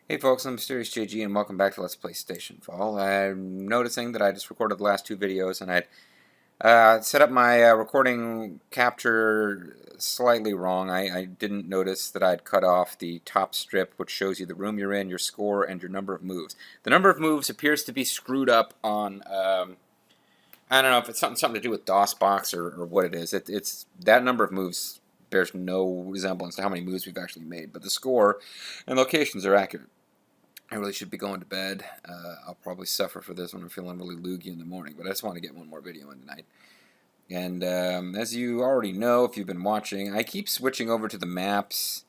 Hey folks, I'm Mysterious JG and welcome back to Let's Play Stationfall. I'm noticing that I just recorded the last two videos and I'd set up my recording capture slightly wrong. I didn't notice that I'd cut off the top strip which shows you the room you're in, your score, and your number of moves. The number of moves appears to be screwed up on, I don't know if it's something to do with DOSBox or what it is. It's that number of moves bears no resemblance to how many moves we've actually made, but the score and locations are accurate. I really should be going to bed. I'll probably suffer for this when I'm feeling really loogy in the morning, but I just want to get one more video in tonight. And as you already know, if you've been watching, I keep switching over to the maps.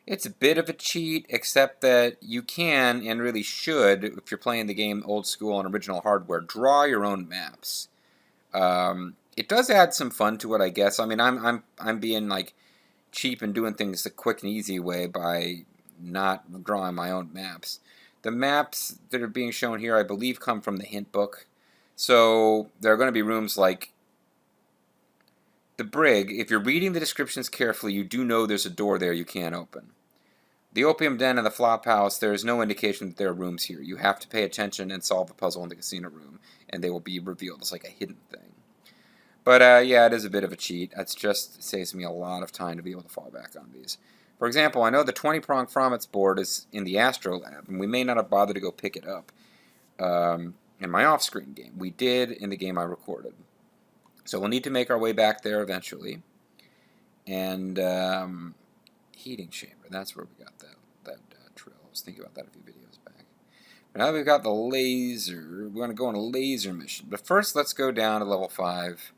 It's a bit of a cheat, except that you can, and really should, if you're playing the game old school on original hardware, draw your own maps. It does add some fun to it, I guess. I mean, I'm being like cheap and doing things the quick and easy way by not drawing my own maps. The maps that are being shown here, I believe, come from the hint book. So there are going to be rooms like the brig. If you're reading the descriptions carefully, you do know there's a door there you can't open. The opium den and the flop house, there is no indication that there are rooms here. You have to pay attention and solve the puzzle in the casino room, and they will be revealed. It's like a hidden thing. But yeah, it is a bit of a cheat. It saves me a lot of time to be able to fall back on these. For example, I know the 20-prong Frommets board is in the Astro Lab, and we may not have bothered to go pick it up in my off-screen game. We did in the game I recorded. So we'll need to make our way back there eventually. And heating chamber, that's where we got that drill. I was thinking about that a few videos back. But now that we've got the laser, we're going to go on a laser mission. But first, let's go down to level 5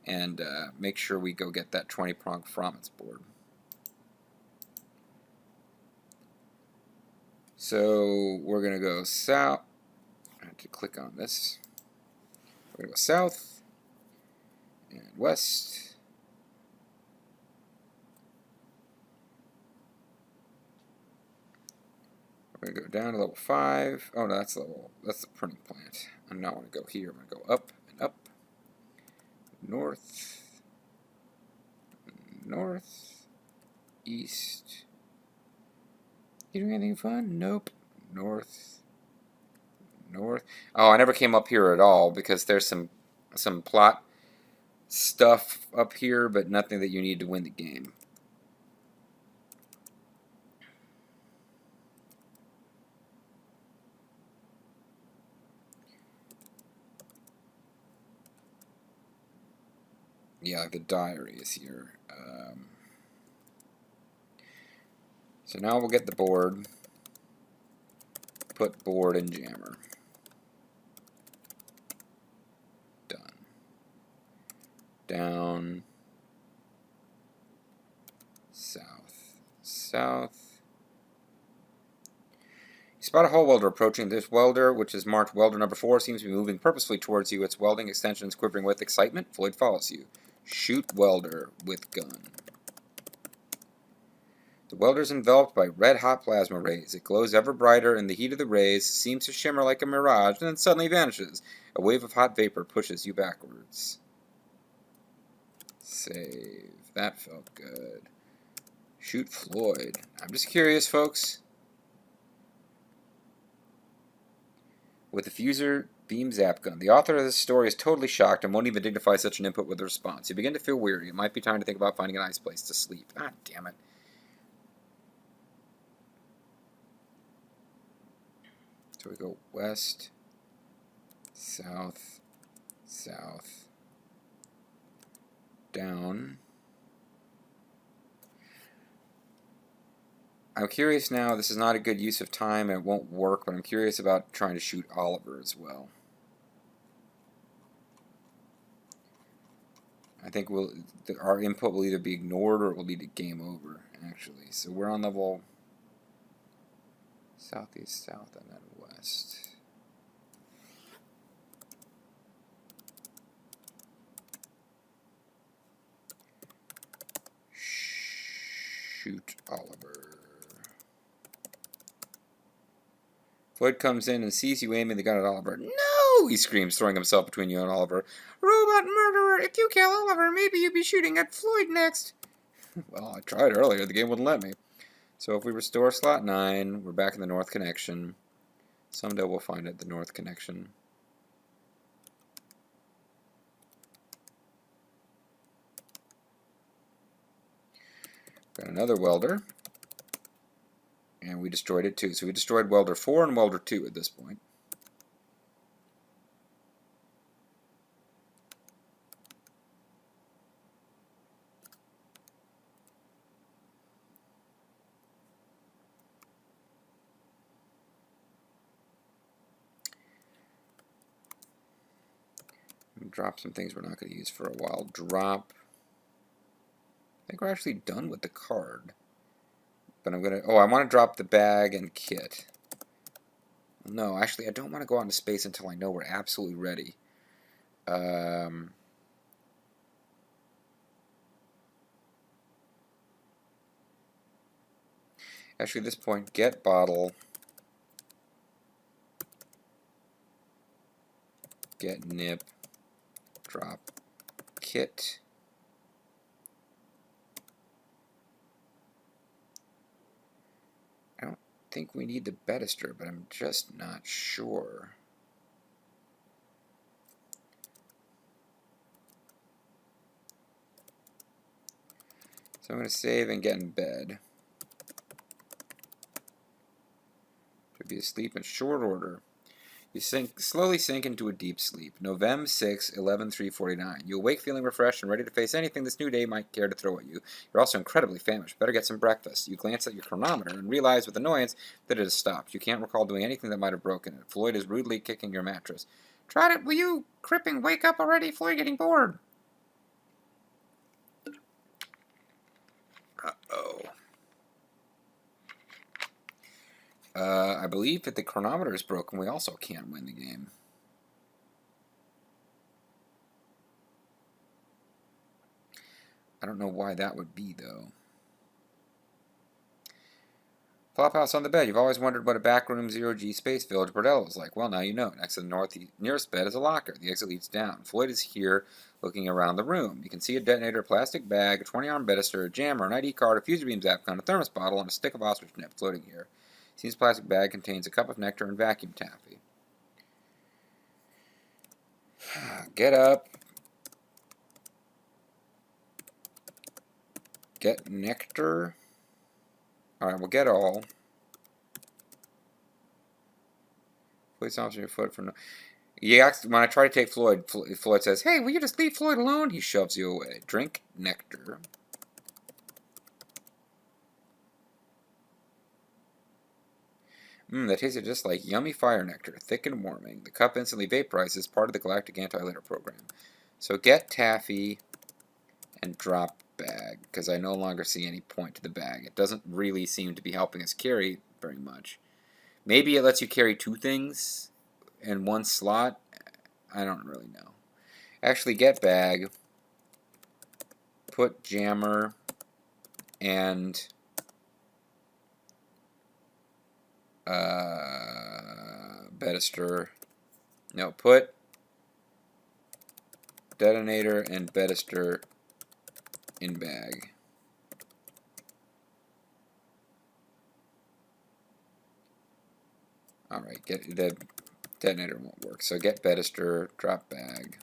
and make sure we go get that 20-prong Frommets board. So we're going to go south. I have to click on this. We're going to go south and west. We're going to go down to level 5. Oh, no, that's the printing plant. I now want to go here. I'm going to go up and up. North. North. East. You doing anything fun? Nope. North. North. Oh, I never came up here at all because there's some plot stuff up here, but nothing that you need to win the game. Yeah, the diary is here. So now we'll get the board, put board in jammer. Done. Down. South. South. You spot a hull welder approaching. This welder, which is marked welder number 4, seems to be moving purposefully towards you. Its welding extensions quivering with excitement. Floyd follows you. Shoot welder with gun. The welder is enveloped by red-hot plasma rays. It glows ever brighter, and the heat of the rays seems to shimmer like a mirage, and then suddenly vanishes. A wave of hot vapor pushes you backwards. Save. That felt good. Shoot Floyd. I'm just curious, folks. With the fuser beam zap gun. The author of this story is totally shocked and won't even dignify such an input with a response. You begin to feel weary. It might be time to think about finding a nice place to sleep. Ah, damn it. So we go west, south, south, down. I'm curious now, this is not a good use of time and it won't work, but I'm curious about trying to shoot Oliver as well. I think our input will either be ignored or it will lead to game over, actually. So we're on level southeast, south, and then west. Shoot Oliver. Floyd comes in and sees you aiming the gun at Oliver. No! He screams, throwing himself between you and Oliver. Robot murderer! If you kill Oliver, maybe you'll be shooting at Floyd next. Well, I tried earlier. The game wouldn't let me. So if we restore slot 9, we're back in the north connection. Someday we'll find it, the north connection. Got another welder. And we destroyed it too. So we destroyed welder 4 and welder 2 at this point. Drop some things we're not going to use for a while. Drop. I think we're actually done with the card. But I'm going to... Oh, I want to drop the bag and kit. No, actually, I don't want to go out into space until I know we're absolutely ready. Actually, at this point, get bottle. Get nip. Drop kit. I don't think we need the bedister, but I'm just not sure. So I'm going to save and get in bed. To be asleep in short order. You slowly sink into a deep sleep. November 6, 11/3/49. You awake feeling refreshed and ready to face anything this new day might care to throw at you. You're also incredibly famished. Better get some breakfast. You glance at your chronometer and realize with annoyance that it has stopped. You can't recall doing anything that might have broken it. Floyd is rudely kicking your mattress. Try it, will you? Cripping, wake up already. Floyd getting bored. Uh-oh. I believe if the chronometer is broken, we also can't win the game. I don't know why that would be, though. Flophouse on the bed. You've always wondered what a backroom 0G space village bordello is like. Well, now you know. Next to the nearest bed is a locker. The exit leads down. Floyd is here looking around the room. You can see a detonator, a plastic bag, a 20-arm bedister, a jammer, an ID card, a fuser beam Zapcon, a thermos bottle, and a stick of ostrich nip floating here. Seems the plastic bag contains a cup of nectar and vacuum taffy. Get up. Get nectar. Alright, we'll get all. Place off your foot for no... When I try to take Floyd, Floyd says, "Hey, will you just leave Floyd alone?" He shoves you away. Drink nectar. That tasted just like yummy fire nectar, thick and warming. The cup instantly vaporizes, part of the Galactic Anti-Litter program. So get taffy and drop bag, because I no longer see any point to the bag. It doesn't really seem to be helping us carry very much. Maybe it lets you carry 2 things in 1 slot. I don't really know. Actually, get bag, put jammer, and bedister. No, put detonator and bedister in bag. Alright, the detonator won't work. So get bedister, drop bag.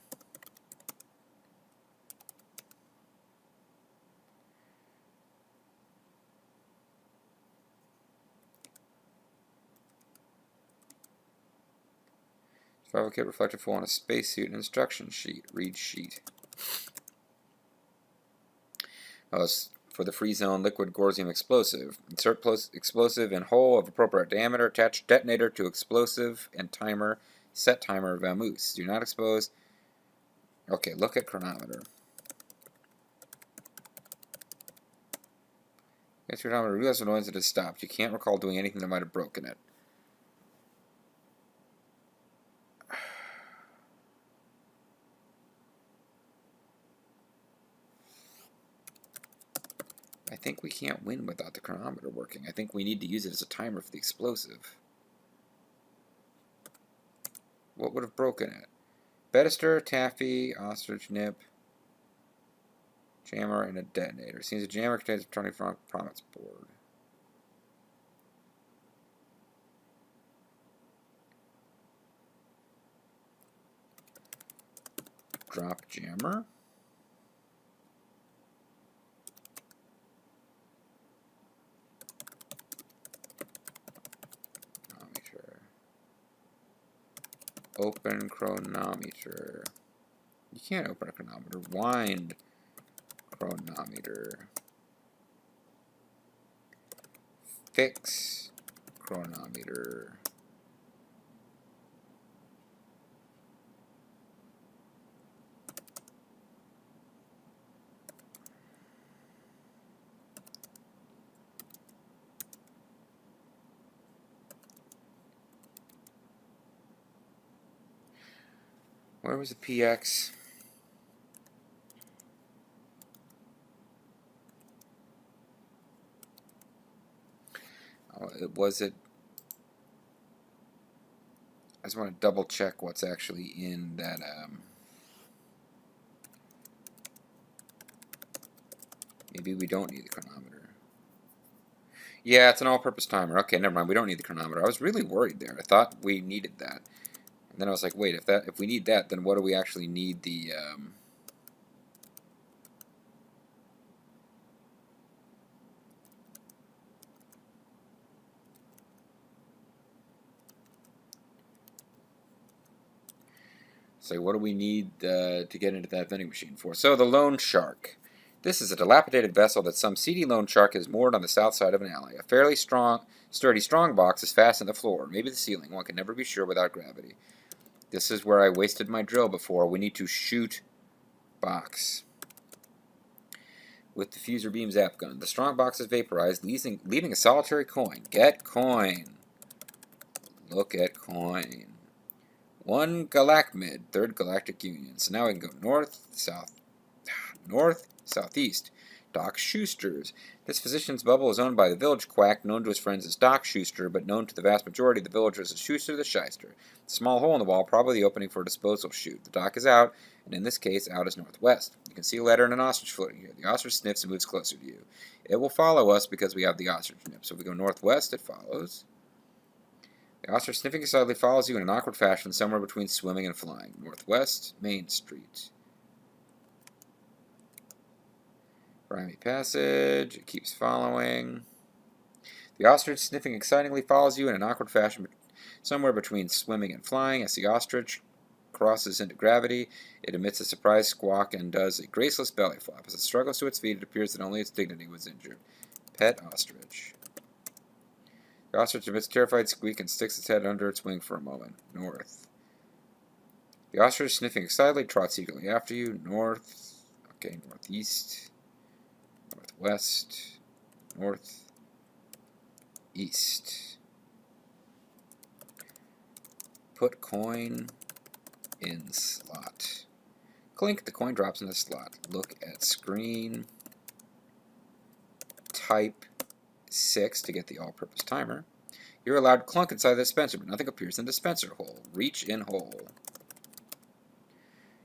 Survival kit reflector full on a spacesuit and instruction sheet. Read sheet. Oh, for the free zone liquid Gorzium explosive. Insert explosive in hole of appropriate diameter. Attach detonator to explosive and timer. Set timer vamoose. Do not expose. Okay, look at chronometer. Get your chronometer. Realize the noise that has stopped. You can't recall doing anything that might have broken it. I think we can't win without the chronometer working. I think we need to use it as a timer for the explosive. What would have broken it? Bedister, taffy, ostrich nip, jammer, and a detonator. Seems a jammer contains a 20 franc promise board. Drop jammer. Open chronometer. You can't open a chronometer. Wind chronometer. Fix chronometer. Where was the PX? Oh, it. I just want to double check what's actually in that. Maybe we don't need the chronometer. Yeah, it's an all-purpose timer. Okay, never mind. We don't need the chronometer. I was really worried there. I thought we needed that. And then I was like, wait, if we need that, then what do we actually need the so what do we need to get into that vending machine for? So the loan shark. This is a dilapidated vessel that some seedy loan shark has moored on the south side of an alley. A fairly sturdy strong box is fastened to the floor, maybe the ceiling. One can never be sure without gravity. This is where I wasted my drill before. We need to shoot box with diffuser beam zap gun. The strong box is vaporized, leaving a solitary coin. Get coin. Look at coin. 1 galacmid, 3rd Galactic Union. So now we can go north, southeast. Doc Schuster's. This physician's bubble is owned by the village quack, known to his friends as Doc Schuster, but known to the vast majority of the villagers as Schuster the Shyster. Small hole in the wall, probably the opening for a disposal chute. The dock is out, and in this case, out is northwest. You can see a letter and an ostrich floating here. The ostrich sniffs and moves closer to you. It will follow us because we have the ostrich nip. So if we go northwest, it follows. The ostrich sniffing excitedly follows you in an awkward fashion somewhere between swimming and flying. Northwest, Main Street. Grimy passage. It keeps following. The ostrich sniffing excitingly follows you in an awkward fashion somewhere between swimming and flying. As the ostrich crosses into gravity, it emits a surprised squawk and does a graceless belly flop. As it struggles to its feet, it appears that only its dignity was injured. Pet ostrich. The ostrich emits a terrified squeak and sticks its head under its wing for a moment. North. The ostrich, sniffing excitedly, trots eagerly after you. North. Okay, northeast. Northwest. North. East. Put coin in slot. Clink, the coin drops in the slot. Look at screen. Type 6 to get the all-purpose timer. You're allowed to clunk inside the dispenser, but nothing appears in the dispenser hole. Reach in hole.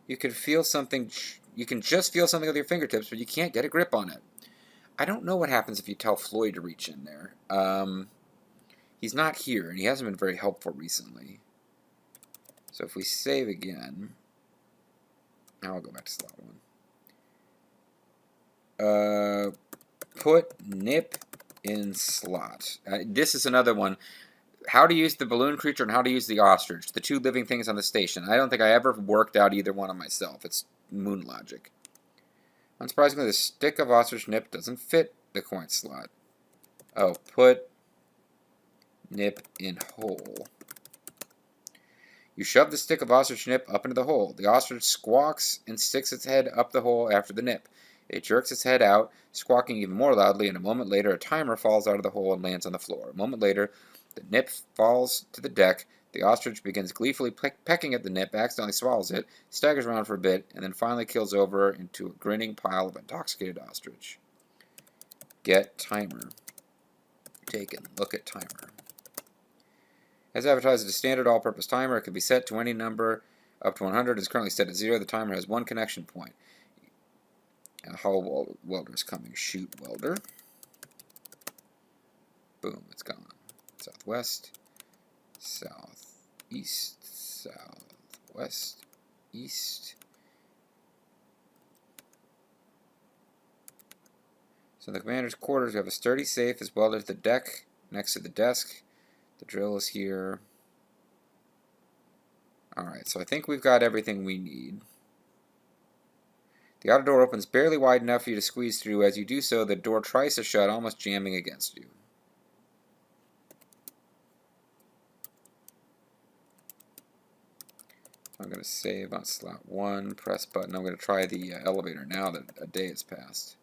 You can feel something. You can just feel something with your fingertips, but you can't get a grip on it. I don't know what happens if you tell Floyd to reach in there. He's not here, and he hasn't been very helpful recently. So if we save again, now I'll go back to slot 1. Put nip in slot. This is another one. How to use the balloon creature and how to use the ostrich. The two living things on the station. I don't think I ever worked out either one on myself. It's moon logic. Unsurprisingly, the stick of ostrich nip doesn't fit the coin slot. Oh, put nip in hole. You shove the stick of ostrich nip up into the hole. The ostrich squawks and sticks its head up the hole after the nip. It jerks its head out, squawking even more loudly, and a moment later a timer falls out of the hole and lands on the floor. A moment later, the nip falls to the deck. The ostrich begins gleefully pecking at the nip, accidentally swallows it, staggers around for a bit, and then finally keels over into a grinning pile of intoxicated ostrich. Get timer. Taken. Look at timer. As advertised as a standard all-purpose timer, it can be set to any number up to 100. It is currently set at 0. The timer has one connection point. A hull welder is coming. Shoot welder. Boom, it's gone. Southwest, southeast, southwest, east, So in the commander's quarters, we have a sturdy safe as welded to the deck next to the desk. The drill is here. Alright, so I think we've got everything we need. The outer door opens barely wide enough for you to squeeze through. As you do so, the door tries to shut, almost jamming against you. I'm going to save on slot 1, press button. I'm going to try the elevator now that a day has passed.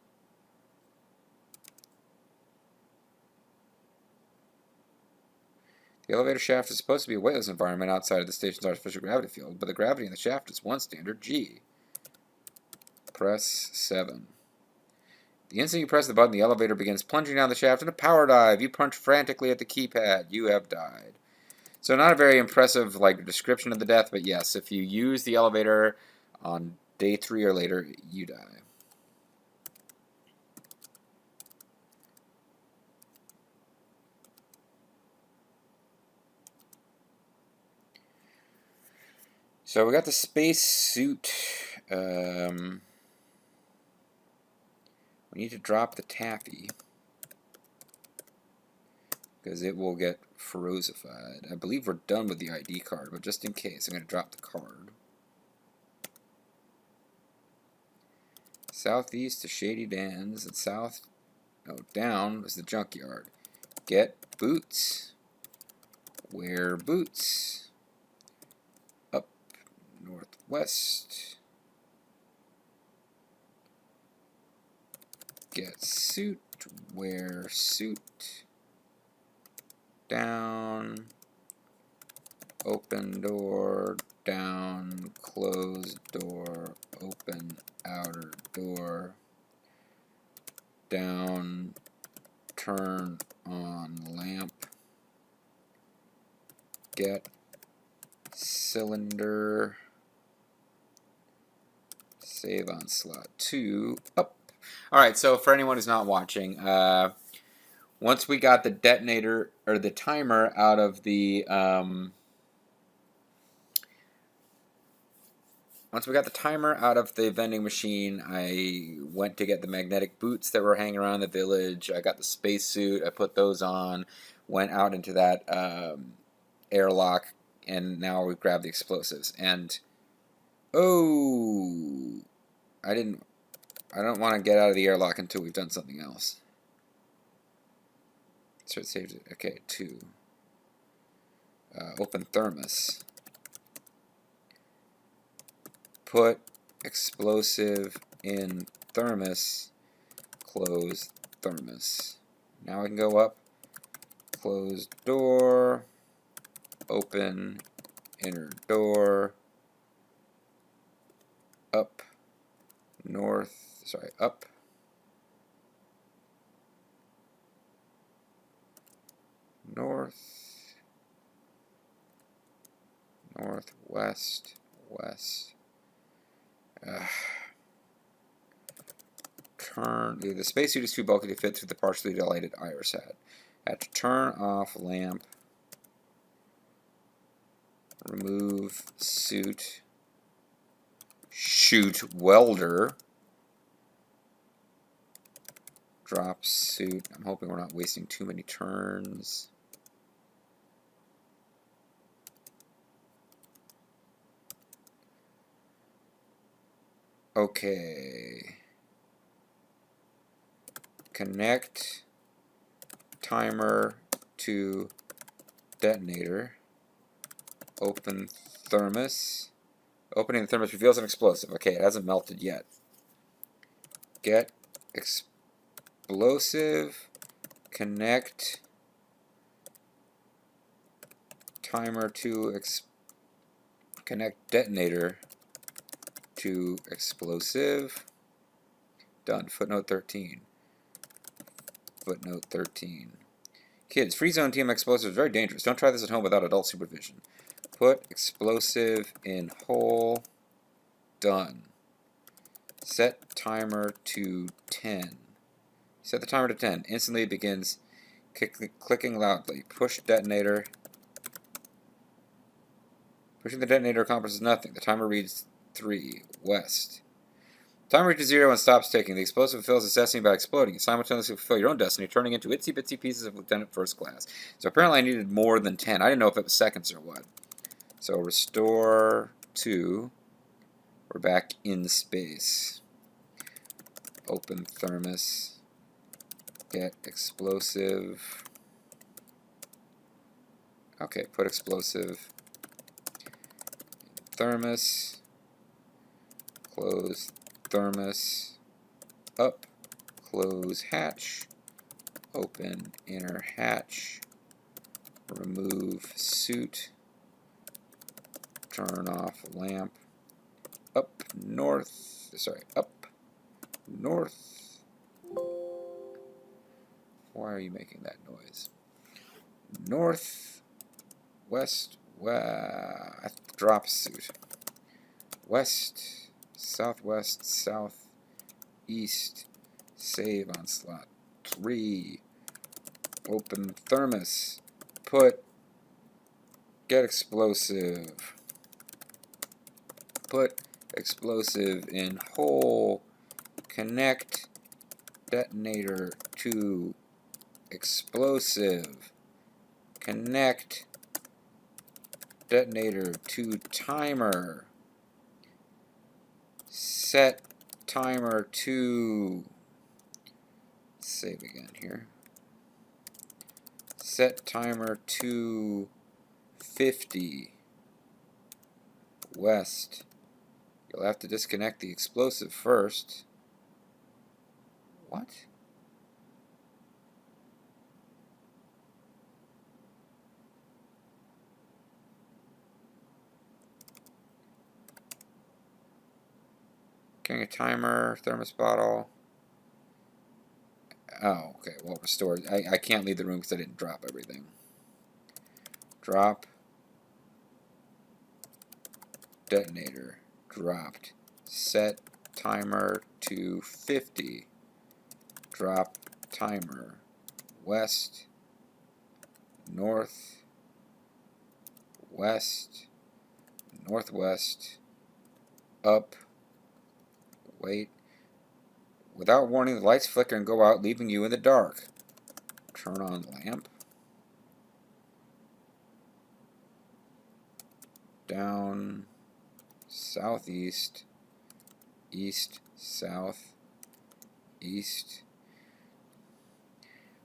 The elevator shaft is supposed to be a weightless environment outside of the station's artificial gravity field, but the gravity in the shaft is one standard, G. Press 7. The instant you press the button, the elevator begins plunging down the shaft in a power dive. You punch frantically at the keypad. You have died. So not a very impressive description of the death, but yes, if you use the elevator on day 3 or later, you die. So we got the space suit. We need to drop the taffy because it will get ferocified. I believe we're done with the ID card, but just in case, I'm going to drop the card. Southeast to Shady Dan's, and down is the junkyard. Get boots. Wear boots. Up northwest. Get suit. Wear suit. Down, open door, down, close door, open outer door, down, turn on lamp, get cylinder, save on slot 2, up. Alright, so for anyone who's not watching, once we got the detonator or the timer out of the vending machine, I went to get the magnetic boots that were hanging around the village. I got the spacesuit. I put those on. Went out into that airlock, and now we grabbed the explosives. And I don't want to get out of the airlock until we've done something else. So it saved it. Okay, 2. Open thermos. Put explosive in thermos. Close thermos. Now I can go up. Close door. Open inner door. Up. Up. North, northwest, west. Turn. The spacesuit is too bulky to fit through the partially dilated iris hat. Have to turn off lamp. Remove suit. Shoot welder. Drop suit. I'm hoping we're not wasting too many turns. Okay. Connect timer to detonator. Open thermos. Opening the thermos reveals an explosive. Okay, it hasn't melted yet. Get explosive. Connect timer to connect detonator to explosive. Done. Footnote 13. Footnote 13. Kids, free zone TM explosive is very dangerous. Don't try this at home without adult supervision. Put explosive in hole. Done. Set timer to 10. Set the timer to 10. Instantly it begins clicking loudly. Push detonator. Pushing the detonator accomplishes nothing. The timer reads 3. West. Timer reaches 0 and stops ticking. The explosive fulfills its destiny by exploding. You simultaneously fulfill your own destiny, turning into itsy-bitsy pieces of Lieutenant First Class. So apparently I needed more than 10. I didn't know if it was seconds or what. So restore to. We're back in space. Open thermos. Get explosive. Okay, put explosive. Thermos. Close thermos. Up. Close hatch. Open inner hatch. Remove suit. Turn off lamp. Up north. Sorry, up north. Why are you making that noise? North, west, drop suit. West, southwest, south, east. Save on slot 3. Open thermos. Put. Get explosive. Put explosive in hole. Connect detonator to explosive. Connect detonator to timer. Set timer to. Save again here. Set timer to 50. West. You'll have to disconnect the explosive first. What? Getting a timer, thermos bottle. Oh, okay, well, restored. I can't leave the room because I didn't drop everything. Drop. Detonator. Dropped. Set timer to 50. Drop timer. West. North. West. Northwest. Up. Wait. Without warning, the lights flicker and go out, leaving you in the dark. Turn on lamp. Down. Southeast. East. South. East.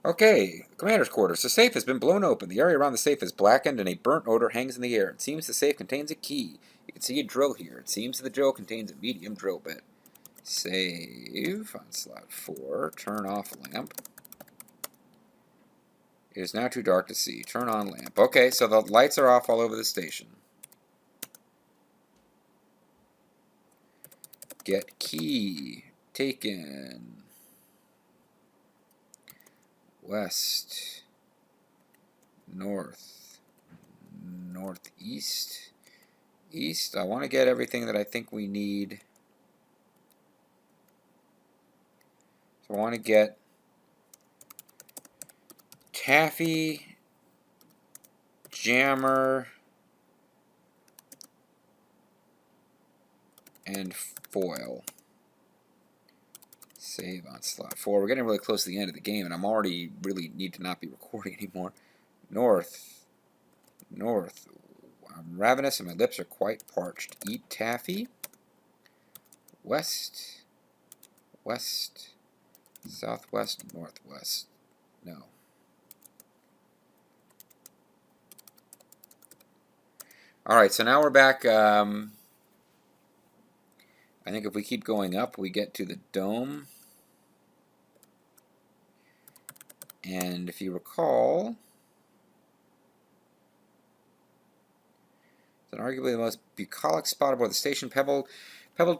Okay, Commander's Quarters. The safe has been blown open. The area around the safe is blackened and a burnt odor hangs in the air. It seems the safe contains a key. You can see a drill here. It seems the drill contains a medium drill bit. Save on slot 4. Turn off lamp. It is now too dark to see. Turn on lamp. Okay, so the lights are off all over the station. Get key. Taken. West. North. Northeast. East. I want to get everything that I think we need. So I want to get taffy, jammer, and foil. Save on slot 4. We're getting really close to the end of the game, and I'm already really need to not be recording anymore. North. North. I'm ravenous and my lips are quite parched. Eat taffy. West. West. Southwest. Northwest. No. Alright, so now we're back. I think if we keep going up, we get to the dome. And if you recall, it's arguably the most bucolic spot aboard the station. Pebbled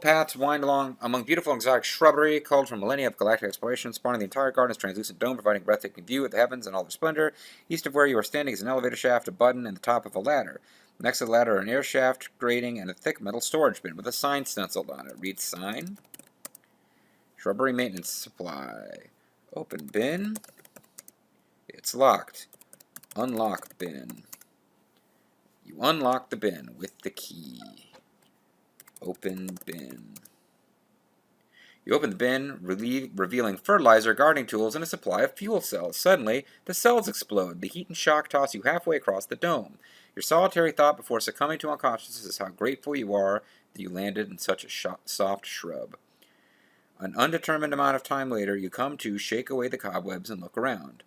paths wind along among beautiful exotic shrubbery, culled from millennia of galactic exploration, spawning the entire garden's translucent dome, providing breathtaking view of the heavens in all their splendor. East of where you are standing is an elevator shaft, a button, and the top of a ladder. Next to the ladder are an air shaft, grating, and a thick metal storage bin with a sign stenciled on it. Read sign. Shrubbery maintenance supply. Open bin. It's locked. Unlock bin. You unlock the bin with the key. Open bin. You open the bin, revealing fertilizer, gardening tools, and a supply of fuel cells. Suddenly, the cells explode. The heat and shock toss you halfway across the dome. Your solitary thought before succumbing to unconsciousness is how grateful you are that you landed in such a soft shrub. An undetermined amount of time later, you come to, shake away the cobwebs, and look around.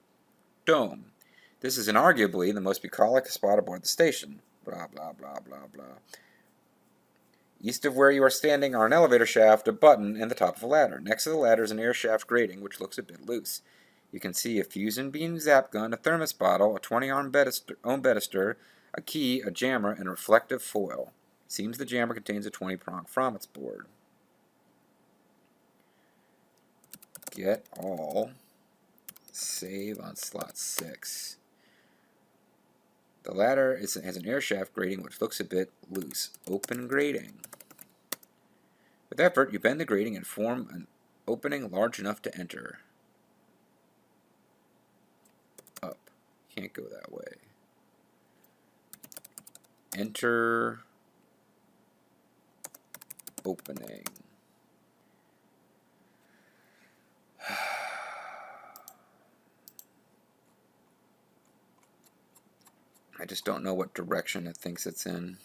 Dome. This is inarguably the most bucolic spot aboard the station. Blah, blah, blah, blah, blah. East of where you are standing are an elevator shaft, a button, and the top of a ladder. Next to the ladder is an air shaft grating, which looks a bit loose. You can see a fusion beam zap gun, a thermos bottle, a 20-ohm bedister, a key, a jammer, and a reflective foil. Seems the jammer contains a 20-prong Frommets board. Get all. Save on slot 6. The ladder has an air shaft grating which looks a bit loose. Open grating. With effort, you bend the grating and form an opening large enough to enter. Up. Can't go that way. Enter. Opening. I just don't know what direction it thinks it's in.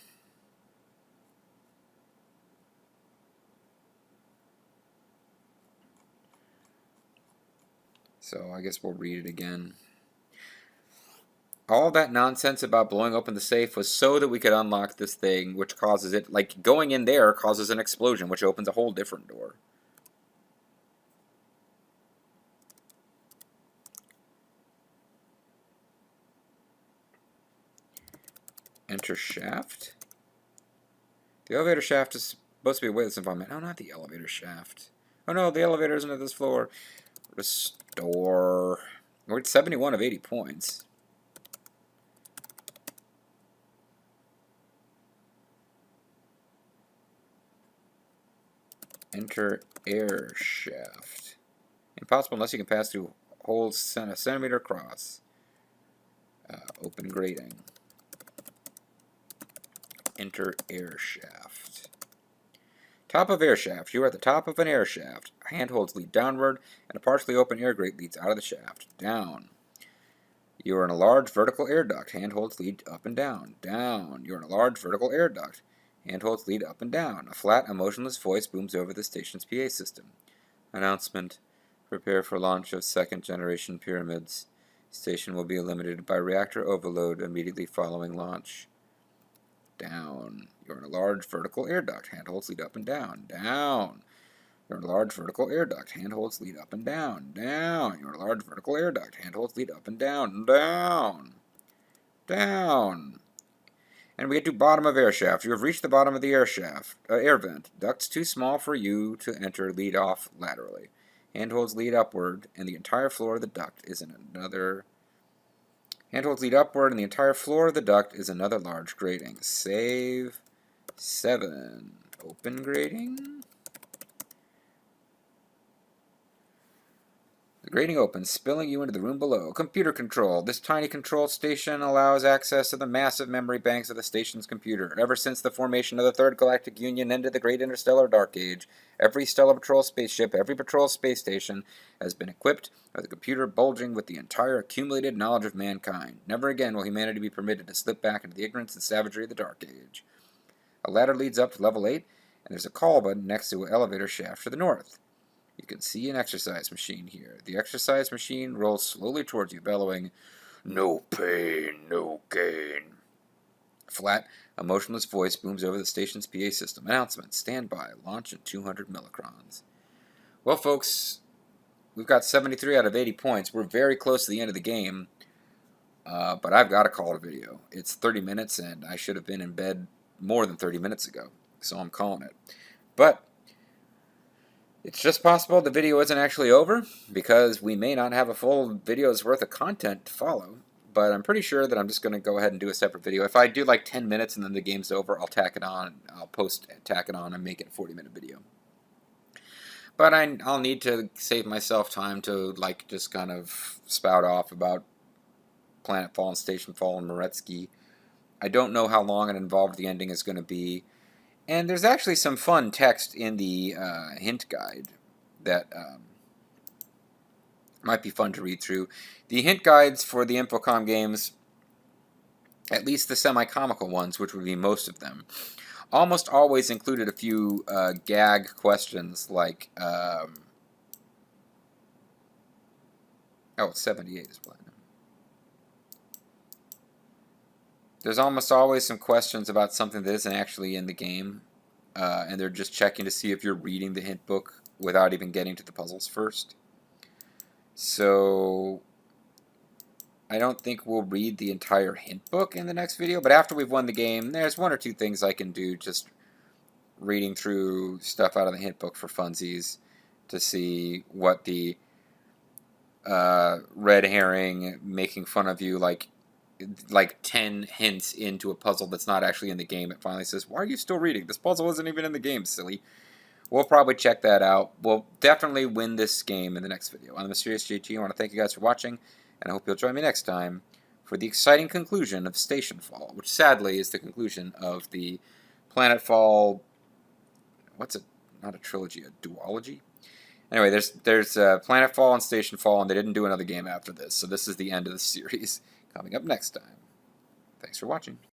So I guess we'll read it again. All that nonsense about blowing open the safe was so that we could unlock this thing, which causes it, like going in there causes an explosion, which opens a whole different door. Enter shaft. The elevator shaft is supposed to be a weightless environment. Oh, not the elevator shaft. Oh no, the elevator isn't at this floor. Restore. We're at 71 of 80 points. Enter air shaft. Impossible unless you can pass through holes a centimeter across. Open grating. Enter air shaft. Top of air shaft. You are at the top of an air shaft. Handholds lead downward, and a partially open air grate leads out of the shaft. Down. You are in a large vertical air duct. Handholds lead up and down. Down. You are in a large vertical air duct. Handholds lead up and down. A flat, emotionless voice booms over the station's PA system. Announcement. Prepare for launch of second-generation pyramids. Station will be eliminated by reactor overload immediately following launch. Down. You're in a large vertical air duct. Handholds lead up and down. Down. You're in a large vertical air duct. Handholds lead up and down. Down. You're in a large vertical air duct. Handholds lead up and down. Down. Down. And we get to bottom of air shaft. You have reached the bottom of the air shaft. Air vent. Ducts too small for you to enter lead off laterally. Handholds lead upward, and the entire floor of the duct is in another... Handholds lead upward, and the entire floor of the duct is another large grating. Save. 7. Open grating. The grating opens, spilling you into the room below. Computer control. This tiny control station allows access to the massive memory banks of the station's computer. Ever since the formation of the Third Galactic Union ended the Great Interstellar Dark Age, every Stellar Patrol spaceship, every patrol space station has been equipped with a computer bulging with the entire accumulated knowledge of mankind. Never again will humanity be permitted to slip back into the ignorance and savagery of the Dark Age. A ladder leads up to level 8, and there's a call button next to an elevator shaft to the north. You can see an exercise machine here. The exercise machine rolls slowly towards you, bellowing, "No pain, no gain." Flat, a motionless voice booms over the station's PA system. Announcement, stand by, launch in 200 millicrons. Well, folks, we've got 73 out of 80 points. We're very close to the end of the game, but I've got to call it a video. It's 30 minutes, and I should have been in bed more than 30 minutes ago, so I'm calling it. But it's just possible the video isn't actually over, because we may not have a full video's worth of content to follow, but I'm pretty sure that I'm just going to go ahead and do a separate video. If I do like 10 minutes and then the game's over, I'll tack it on, tack it on and make it a 40-minute video. But I'll need to save myself time to like just kind of spout off about Planetfall and Stationfall and Moretsky. I don't know how long and involved the ending is going to be. And there's actually some fun text in the hint guide. that might be fun to read through. The hint guides for the Infocom games, at least the semi-comical ones, which would be most of them, almost always included a few gag questions like, oh, 78 is platinum. There's almost always some questions about something that isn't actually in the game, and they're just checking to see if you're reading the hint book without even getting to the puzzles first. So I don't think we'll read the entire hint book in the next video, but after we've won the game, there's one or two things I can do, just reading through stuff out of the hint book for funsies to see what the red herring making fun of you like 10 hints into a puzzle that's not actually in the game. It finally says, why are you still reading? This puzzle isn't even in the game, silly. We'll probably check that out. We'll definitely win this game in the next video. I'm the Mysterious JT. I want to thank you guys for watching, and I hope you'll join me next time for the exciting conclusion of Stationfall, which sadly is the conclusion of the Planetfall, what's it, not a trilogy, a duology? Anyway, there's Planetfall and Stationfall, and they didn't do another game after this, so this is the end of the series. Coming up next time. Thanks for watching.